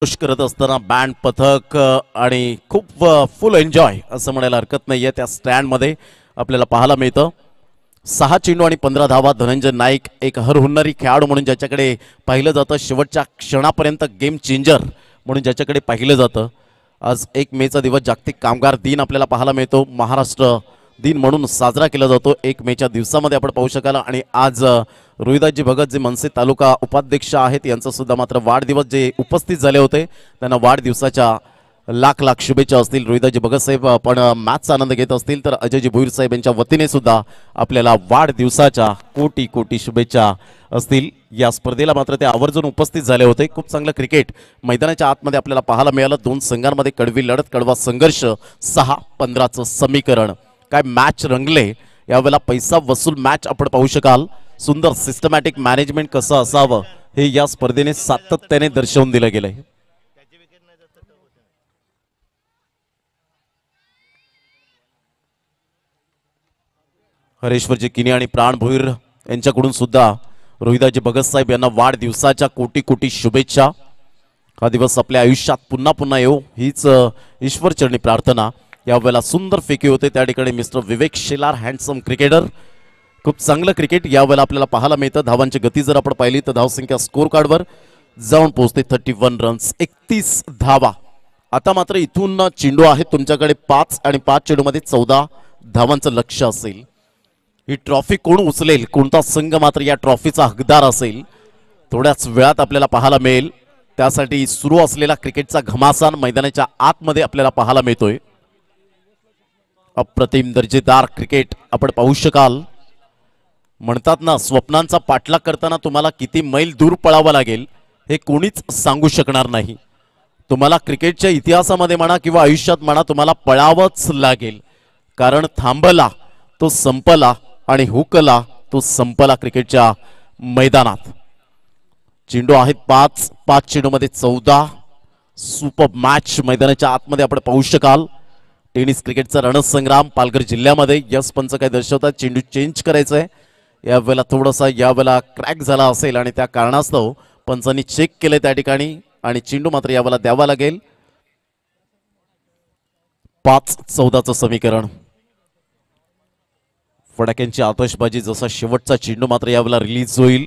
Push करत असताना band पथक आणि खूप फुल एन्जॉय असं म्हणायला हरकत नाहीये त्या स्टँडमध्ये आपल्याला पाहायला मिळतं। 6 चेंडू आणि 15 धावा। धनंजय नाईक एक हरहुन्नरी खेळाडू म्हणून ज्याच्याकडे पाहिलं जातं, शेवटच्या क्षणापर्यंत गेम चेंजर म्हणून ज्याच्याकडे पाहिलं जातं। आज 1 मेचा दिवस जागतिक कामगार दिन आपल्याला पाहायला मिळतो, महाराष्ट्र दिन म्हणून साजरा केला जातो 1 मेच्या दिवसामध्ये आपण पाहू शकाल। आणि आज रोहिदासजी भगत जे मनसे तालुका उपाध्यक्ष आहेत यांचा सुद्धा मात्र वाढदिवस जे उपस्थित झाले होते त्यांना वाढदिवसाच्या लाख लाख शुभेच्छा असतील। रोहिदासजी भगत साहेब पण मॅचचा आनंद घेत असतील तर अजयजी भोईर साहेब यांच्या वतीने सुद्धा आपल्याला वाढदिवसाच्या कोटी कोटी शुभेच्छा असतील। या स्पर्धेला मात्र ते आवर्जून उपस्थित झाले होते। खूप चांगलं क्रिकेट मैदानाच्या आतमध्ये आपल्याला पाहायला मिळालं। 2 संघांमध्ये कडवी लढत, कडवा संघर्ष, 6-15चं समीकरण। काय मॅच रंगले, यावेळेला पैसा वसूल मॅच आपण पाहू शकाल। सुंदर सिस्टमॅटिक मॅनेजमेंट कसं असावं हे या स्पर्धेने सातत्याने दर्शवून दिलं गेलंय। हरेश्वरजी किनी आणि प्राण भोईर यांच्याकडून सुद्धा रोहिदासजी भगत साहेब यांना वाढदिवसाच्या कोटी कोटी शुभेच्छा। हा दिवस आपल्या आयुष्यात पुन्हा पुन्हा येऊ हीच ईश्वरचरणी प्रार्थना। यावेळेला सुंदर फेकी होते त्या ठिकाणी मिस्टर विवेक शेलार, हँडसम क्रिकेटर। खूप चांगलं क्रिकेट यावेळेला आपल्याला पाहायला मिळतं। धावांची गती जर आपण पाहिली तर धावसंख्या स्कोर कार्डवर जाऊन पोहोचते 31 रन्स, 31 धावा। आता मात्र इथून चेंडू आहेत तुमच्याकडे 5 आणि 5 चेंडूमध्ये 14 धावांचं लक्ष्य असेल। ही ट्रॉफी कोण उचलेल, कोणता संघ मात्र या ट्रॉफीचा हकदार असेल, थोड्याच वेळात आपल्याला पाहायला मिळेल। त्यासाठी सुरू असलेला क्रिकेटचा घमासान मैदानाच्या आतमध्ये आपल्याला पाहायला मिळतोय। अप्रतिम दर्जेदार क्रिकेट आपण पाहू शकाल। म्हणतात ना, स्वप्नांचा पाठलाग करताना तुम्हाला किती मैल दूर पळावं लागेल हे कोणीच सांगू शकणार नाही। तुम्हाला क्रिकेटच्या इतिहासामध्ये म्हणा किंवा आयुष्यात म्हणा तुम्हाला पळावंच लागेल, कारण थांबला तो संपला आणि हुकला तो संपला क्रिकेटच्या मैदानात। चेंडू आहेत 5 चेंडूमध्ये 14। सुपर मॅच मैदानाच्या आतमध्ये आपण पाहू शकाल। टेनिस क्रिकेटचा रणसंग्राम पालघर जिल्ह्यामध्ये। यस पंच काय दर्शवतात, चेंडू चेंज करायचंय यावेळेला, थोडासा यावेळेला क्रॅक झाला असेल आणि त्या कारणास्तव पंचांनी चेक केले त्या ठिकाणी आणि चेंडू मात्र यावेळेला द्यावा लागेल। 5-14चं समीकरण। फडाक्यांची आतषबाजी, जसा शेवटचा चेंडू मात्र यावेळेला रिलीज होईल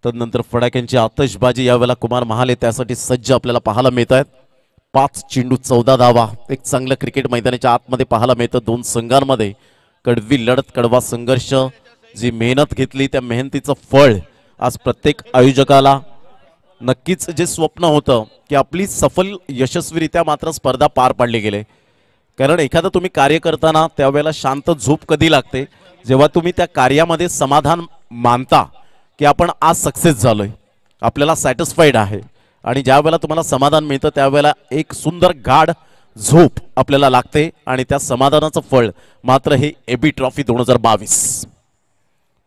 तदनंतर फडाक्यांची आतषबाजी यावेळेला कुमार महाले त्यासाठी सज्ज आपल्याला पाहायला मिळत आहेत। 5 चेंडू 14 धावा। एक चांगलं क्रिकेट मैदानाच्या आतमध्ये पाहायला मिळतं। 2 संघांमध्ये कडवी लढत, कडवा संघर्ष। जी मेहनत घेतली त्या मेहनतीचं फळ आज प्रत्येक आयोजकाला नक्कीच जे स्वप्न होतं की आपली सफल यशस्वीरित्या मात्र स्पर्धा पार पाडली गेले। कारण एखादं तुम्ही कार्य करताना त्यावेळेला शांत झोप कधी लागते, जेव्हा तुम्ही त्या कार्यामध्ये समाधान मानता की आपण आज सक्सेस झालोय, आपल्याला सॅटिस्फाईड आहे। आणि ज्या वेळेला तुम्हाला समाधान मिळतं त्यावेळेला एक सुंदर गाढ झोप आपल्याला लागते आणि त्या समाधानाचं फळ मात्र हे एबी ट्रॉफी 2022।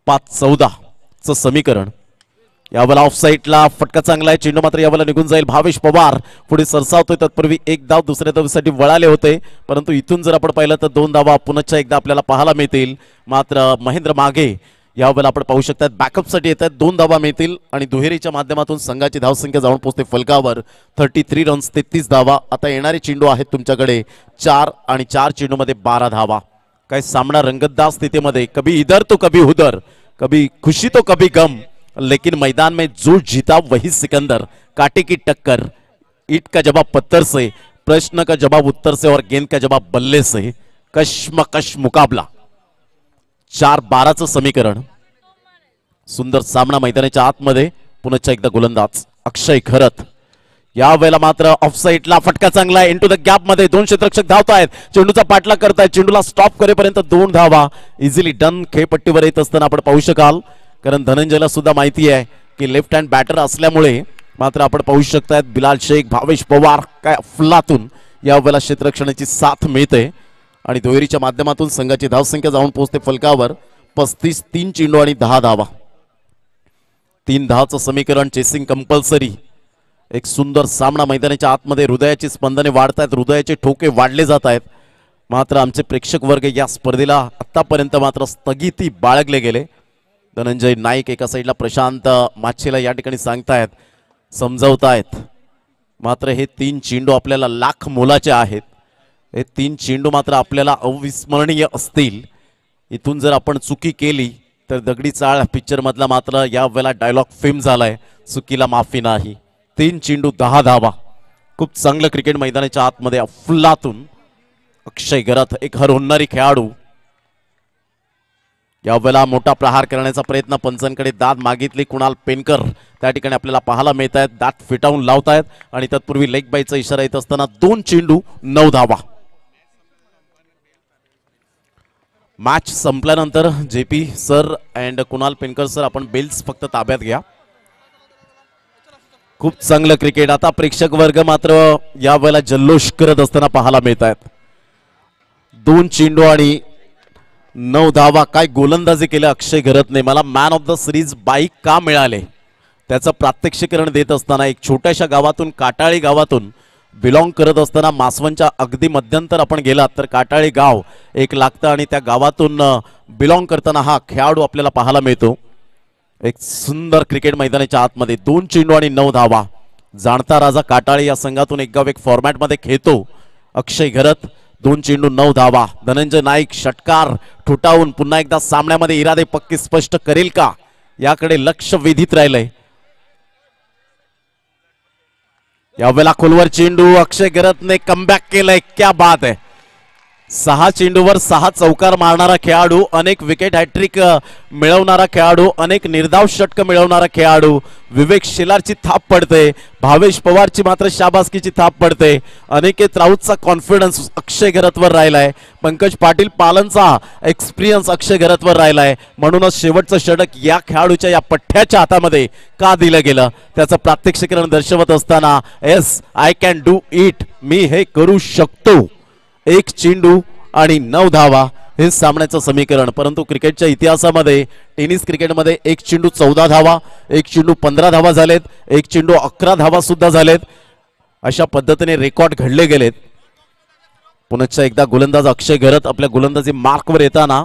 5-14चं समीकरण। यावेळेला ऑफ साईडला फटका चांगला आहे, चेंडू मात्र यावेळेला निघून जाईल। भावेश पवार पुढे सरसावतोय, तत्पूर्वी 1 धाव दुसऱ्या धावेसाठी वळाले होते, परंतु इथून जर आपण पाहिलं तर 2 धावा पुन्हा एकदा आपल्याला पाहायला मिळतील। मात्र महेंद्र मागे यावेळेला आपण पाहू शकतात बॅकअपसाठी येतात, 2 धावा मिळतील आणि दुहेरीच्या माध्यमातून संघाची धावसंख्या जाऊन पोहोचते फलकावर 33 रन्स, 33 धावा। आता येणारे चेंडू आहेत तुमच्याकडे 4 आणि 4 चेंडूमध्ये 12 धावा। काय सामना रंगतदार स्थितीमध्ये, कभी इधर तो कभी उधर, कभी खुशी तो कभी गम, लेकिन मैदान में जो जीता वही सिकंदर। कांटे की टक्कर, ईट का जवाब पत्थर से, प्रश्न का जवाब उत्तर से और गेंद का जवाब बल्ले से, कश्मकश मुकाबला। 4-12चं समीकरण। सुंदर सामना मैदानाच्या आतमध्ये। पुन्हा एकदा गोलंदाज अक्षय खरत। यावेळेला मात्र ऑफ साईडला फटका चांगला आहे, इनटू द गॅप मध्ये 2 क्षेत्ररक्षक धावतायत, चेंडूचा पाठलाग करतायत, चेंडूला स्टॉप करेपर्यंत 2 धावा इझिली डन। खेळपट्टीवर येत असताना आपण पाहू शकाल, कारण धनंजयला सुद्धा माहिती आहे की लेफ्ट हँड बॅटर असल्यामुळे मात्र आपण पाहू शकतायत बिलाल शेख, भावेश पवार काय अफलातून यावेळेला क्षेत्ररक्षणाची साथ मिळते आणि दुहेरीच्या माध्यमातून संघाची धावसंख्या जाऊन पोहोचते फलकावर 35। 3 चेंडू आणि 10 धावा। 3 धावाचं समीकरण। Chasing compulsory. एक सुंदर सामना मैदानाच्या आतमध्ये। हृदयाची स्पंदने वाढत आहेत, हृदयाचे ठोके वाढले जात आहेत। मात्र आमचे प्रेक्षक वर्ग या स्पर्धेला आतापर्यंत मात्र स्थगिती बाळगले गेले। धनंजय नाईक एका साईडला, प्रशांत माच्छेला या ठिकाणी सांगतायत, समजावतायत मात्र हे 3 चेंडू आपल्याला लाख मोलाचे आहेत. हे 3 चेंडू मात्र आपल्याला अविस्मरणीय असतील. इथून जर आपण चुकी केली तर दगडी चाळ पिक्चर मधला मात्र या वेळेला डायलॉग फेम झालाय, चुकीला माफी नाही. 3 चेंडू 10 धावा. खूप चांगलं क्रिकेट मैदानाच्या आतमध्ये अफलातून अक्षय गरत एक हरवणारी खेळाडू. यावेळेला मोठा प्रहार करण्याचा प्रयत्न, पंचांकडे दाद मागितली कुणाल पेनकर त्या ठिकाणी आपल्याला पाहायला मिळत आहेत. दात फिटावून लावतायत आणि तत्पूर्वी लेग बायचा इशारा येत असताना 2 चेंडू 9 धावा. मॅच संपल्यानंतर JP sir and Kunal पेनकर sir आपण बेल्स फक्त ताब्यात घ्या. खूप चांगलं क्रिकेट. आता प्रेक्षक वर्ग मात्र या वेळेला जल्लोष करत असताना पाहायला मिळत आहेत. 2 चेंडू आणि 9 धावा. काय गोलंदाजी केलं अक्षय गरतने. मला man of the series bike का मिळाले त्याचं प्रात्यक्षिकरण देत असताना, एक छोट्याशा गावातून, काटाळी गावातून बिलॉंग करत असताना, मासवणच्या अगदी मध्यंतर आपण गेलात तर काटाळी गाव एक लागतं आणि त्या गावातून बिलॉंग करताना हा खेळाडू आपल्याला पाहायला मिळतो. एक सुंदर क्रिकेट मैदानाच्या आतमध्ये 2 चेंडू आणि 9 धावा. जाणता राजा काटाळी या संघातून एक गाव एक फॉर्मॅटमध्ये खेळतो अक्षय गरत. 2 चेंडू 9 धावा. धनंजय नाईक षटकार ठोठावून पुन्हा एकदा सामन्यामध्ये इरादे पक्के स्पष्ट करेल का याकडे लक्ष वेधित राहिलंय. यावेळेला खोलवर चेंडू अक्षय गरतने कमबॅक केलंय. क्या बात आहे. 6 चेंडूवर 6 चौकार मारणारा खेळाडू, अनेक विकेट हॅट्रिक मिळवणारा खेळाडू, अनेक निर्धाव षटक मिळवणारा खेळाडू. विवेक शेलारची थाप पडते, भावेश पवारची मात्र शाबासकीची थाप पडते. अनिकेत राऊतचा कॉन्फिडन्स अक्षय गरतवर राहिलाय. पंकज पाटील पालनचा एक्सपिरियन्स अक्षय गरतवर राहिलाय. म्हणूनच शेवटचं षटक या खेळाडूच्या या पठ्ठ्याच्या हातामध्ये का दिलं गेलं त्याचं प्रात्यक्षिकरण दर्शवत असताना, yes I can do it, मी हे करू शकतो. 1 चेंडू आणि 9 धावा हे सामन्याचं समीकरण. परंतु क्रिकेटच्या इतिहासामध्ये, टेनिस क्रिकेटमध्ये 1 चेंडू 14 धावा, 1 चेंडू 15 धावा झालेत, 1 चेंडू 11 धावा सुद्धा झालेत. अशा पद्धतीने रेकॉर्ड घडले गेलेत. पुन्हा एकदा गोलंदाज अक्षय गरत आपल्या गोलंदाजी मार्कवर येताना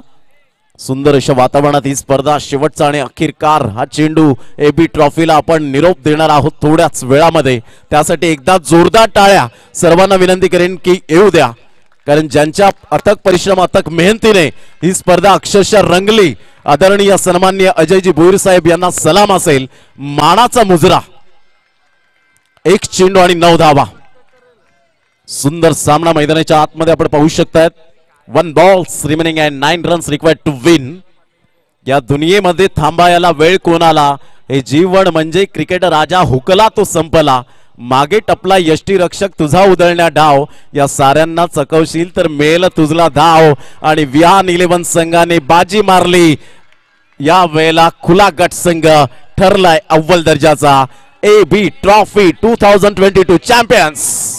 सुंदर अशा वातावरणात ही स्पर्धा शेवटचा आणि अखेरकार हा चेंडू एबी ट्रॉफीला आपण निरोप देणार आहोत थोड्याच वेळामध्ये. त्यासाठी एकदा जोरदार टाळ्या सर्वांना विनंती करेन की येऊ द्या, कारण ज्यांच्या अथक परिश्रम, अथक मेहनतीने ही स्पर्धा अक्षरशः रंगली. आदरणीय सन्माननीय अजयजी भोईर साहेब यांना सलाम असेल. मानाचा मुजरा. 1 चेंडू आणि 9 धावा. सुंदर सामना मैदानाच्या आतमध्ये आपण पाहू शकतात. 1 balls remaining and 9 runs required to win. या दुनियेमध्ये थांबायला वेळ कोणाला, हे जीवन म्हणजे क्रिकेट राजा हुकला तो संपला. मागे टपला यष्टी रक्षक तुझा उधळण्या डाव, या साऱ्यांना चकवशील तर मेल तुझला धाव. आणि विहान 11 संघाने बाजी मारली. या वेळेला खुला गट संघ ठरलाय अव्वल दर्जाचा. AB trophy 2022 champions.